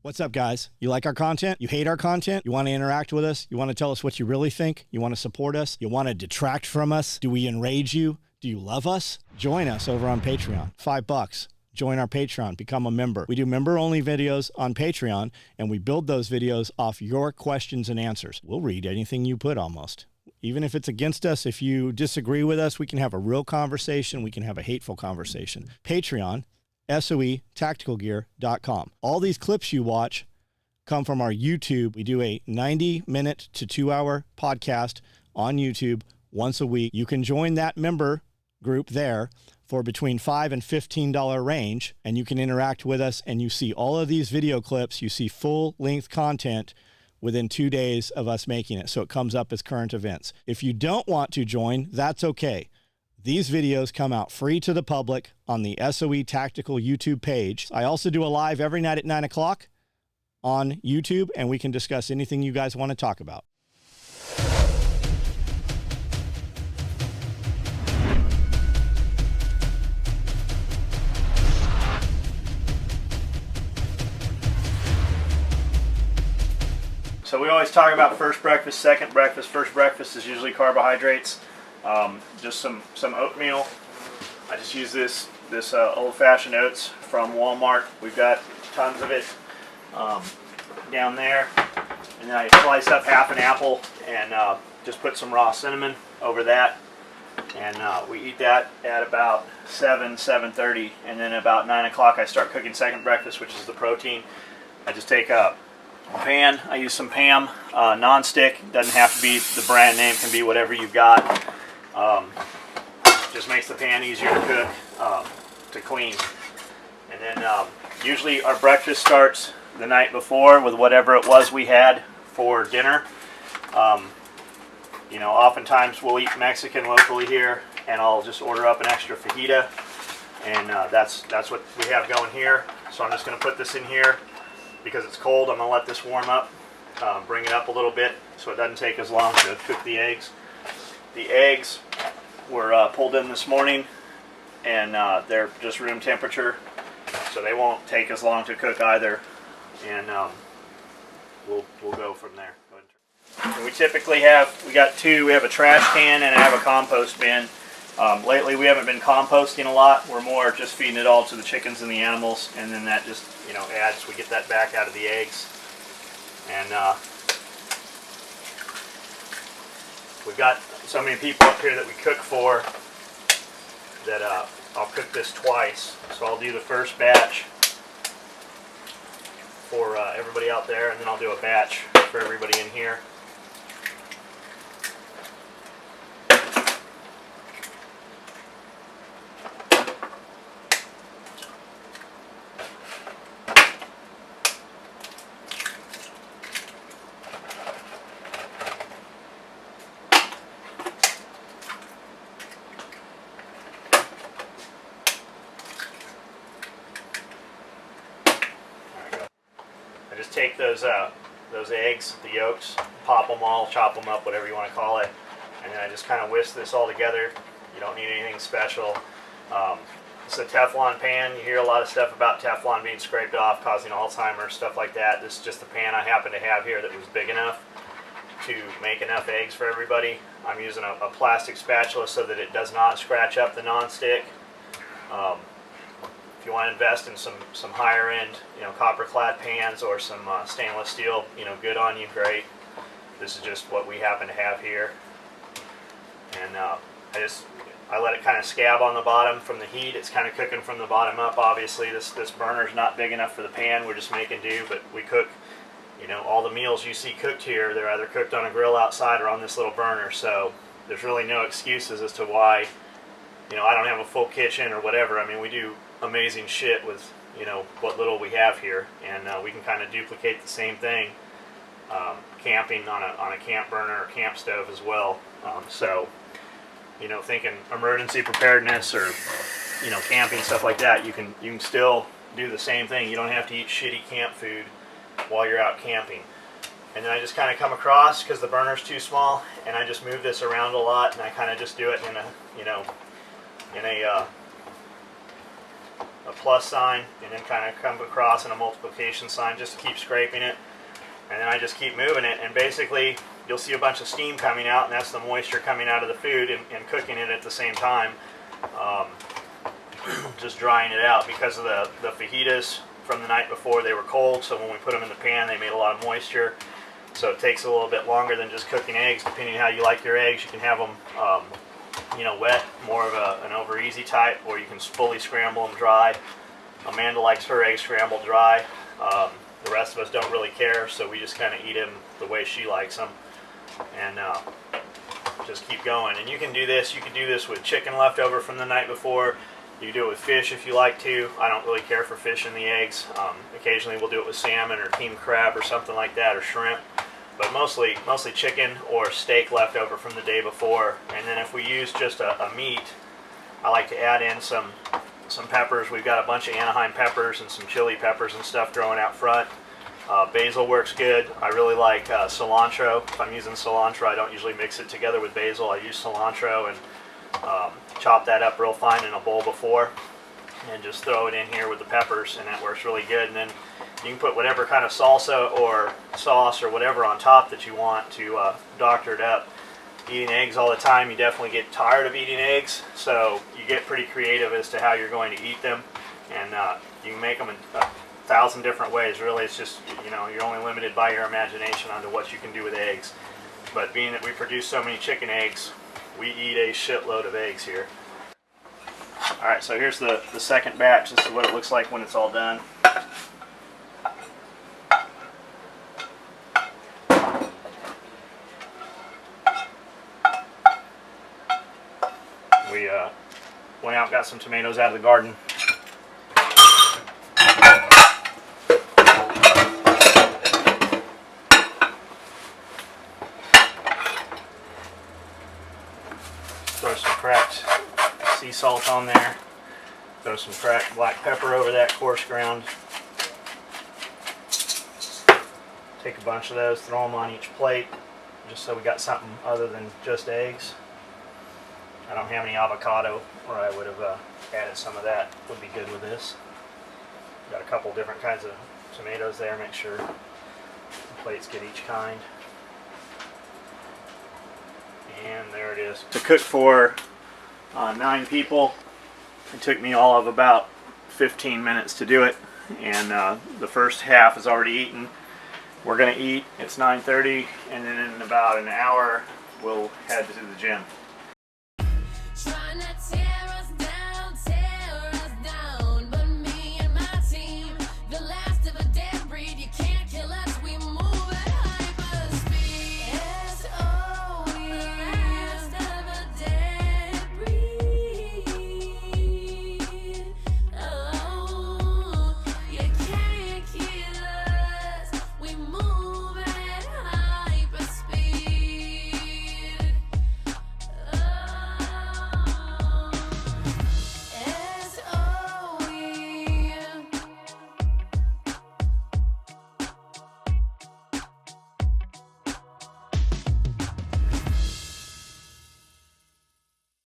What's up, guys? You like our content? You hate our content? You want to interact with us? You want to tell us what you really think? You want to support us? You want to detract from us? Do we enrage you? Do you love us? Join us over on Patreon. $5. Join our Patreon. Become a member. We do member-only videos on Patreon, and we build those videos off your questions and answers. We'll read anything you put almost. Even if it's against us, if you disagree with us, we can have a real conversation. We can have a hateful conversation. Patreon. SOEtacticalgear.com. All these clips you watch come from our YouTube. We do a 90-minute to 2-hour podcast on YouTube once a week. You can join that member group there for between $5 and $15 range, and you can interact with us, and you see all of these video clips. You see full-length content within 2 days of us making it, so it comes up as current events. If you don't want to join, that's okay. These videos come out free to the public on the SOE Tactical YouTube page. I also do a live every night at 9 o'clock on YouTube, and we can discuss anything you guys want to talk about. So we always talk about first breakfast, second breakfast. First breakfast is usually carbohydrates. Just some oatmeal. I just use this old-fashioned oats from Walmart. We've got tons of it down there. And then I slice up half an apple and just put some raw cinnamon over that. And we eat that at about 7:30. And then about 9 o'clock I start cooking second breakfast, which is the protein. I just take a pan. I use some Pam non-stick. Doesn't have to be the brand name. Can be whatever you've got. Just makes the pan easier to cook, to clean. And then usually our breakfast starts the night before with whatever it was we had for dinner. You know, oftentimes we'll eat Mexican locally here, and I'll just order up an extra fajita, and that's what we have going here. So I'm just going to put this in here because it's cold. I'm going to let this warm up, bring it up a little bit so it doesn't take as long to cook the eggs. The eggs were pulled in this morning, and they're just room temperature, so they won't take as long to cook either. And we'll go from there. And we typically have we have a trash can and I have a compost bin. Lately we haven't been composting a lot. We're more just feeding it all to the chickens and the animals, and then that just adds. We get that back out of the eggs, and we've got so many people up here that we cook for that I'll cook this twice. So I'll do the first batch for everybody out there, and then I'll do a batch for everybody in here. Just take those eggs, the yolks, pop them all, chop them up, whatever you want to call it, and then I just kind of whisk this all together. You don't need anything special. It's a Teflon pan. You hear a lot of stuff about Teflon being scraped off, causing Alzheimer's, stuff like that. This is just the pan I happen to have here that was big enough to make enough eggs for everybody. I'm using a plastic spatula so that it does not scratch up the non-stick. If you want to invest in some higher end, copper clad pans or some stainless steel, good on you, great. This is just what we happen to have here. And I let it kind of scab on the bottom from the heat. It's kind of cooking from the bottom up. Obviously, this burner's not big enough for the pan. We're just making do, but we cook, all the meals you see cooked here, they're either cooked on a grill outside or on this little burner. So there's really no excuses as to why, I don't have a full kitchen or whatever. I mean, we do amazing shit with what little we have here, and we can kind of duplicate the same thing camping on a camp burner or camp stove as well. So thinking emergency preparedness or camping, stuff like that, you can still do the same thing. You don't have to eat shitty camp food while you're out camping. And then I just kind of come across, because the burner's too small, and I just move this around a lot, and I kind of just do it in a a plus sign, and then kind of come across in a multiplication sign just to keep scraping it. And then I just keep moving it, and basically you'll see a bunch of steam coming out, and that's the moisture coming out of the food and cooking it at the same time. Just drying it out because of the fajitas from the night before. They were cold, so when we put them in the pan they made a lot of moisture, so it takes a little bit longer than just cooking eggs. Depending on how you like your eggs, you can have them wet, more of an over easy type, or you can fully scramble them dry. Amanda likes her eggs scrambled dry. The rest of us don't really care, so we just kind of eat them the way she likes them, and just keep going. And you can do this with chicken left over from the night before. You can do it with fish if you like to. I don't really care for fish in the eggs. Occasionally we'll do it with salmon or king crab or something like that, or shrimp. But mostly chicken or steak left over from the day before. And then if we use just a meat, I like to add in some peppers. We've got a bunch of Anaheim peppers and some chili peppers and stuff growing out front. Basil works good. I really like cilantro. If I'm using cilantro, I don't usually mix it together with basil. I use cilantro and chop that up real fine in a bowl before, and just throw it in here with the peppers, and that works really good. And then you can put whatever kind of salsa or sauce or whatever on top that you want to doctor it up. Eating eggs all the time, you definitely get tired of eating eggs, so you get pretty creative as to how you're going to eat them, and you can make them in 1,000 different ways. Really, it's just, you're only limited by your imagination onto what you can do with eggs. But being that we produce so many chicken eggs, we eat a shitload of eggs here. Alright, so here's the second batch. This is what it looks like when it's all done. We went out and got some tomatoes out of the garden. Throw some cracked sea salt on there. Throw some cracked black pepper over that, coarse ground. Take a bunch of those, throw them on each plate, just so we got something other than just eggs. I don't have any avocado, or I would have added some of that. Would be good with this. Got a couple different kinds of tomatoes there. Make sure the plates get each kind. And there it is. To cook for 9 people, it took me all of about 15 minutes to do it, and the first half is already eaten. We're going to eat. It's 9:30, and then in about an hour we'll head to the gym.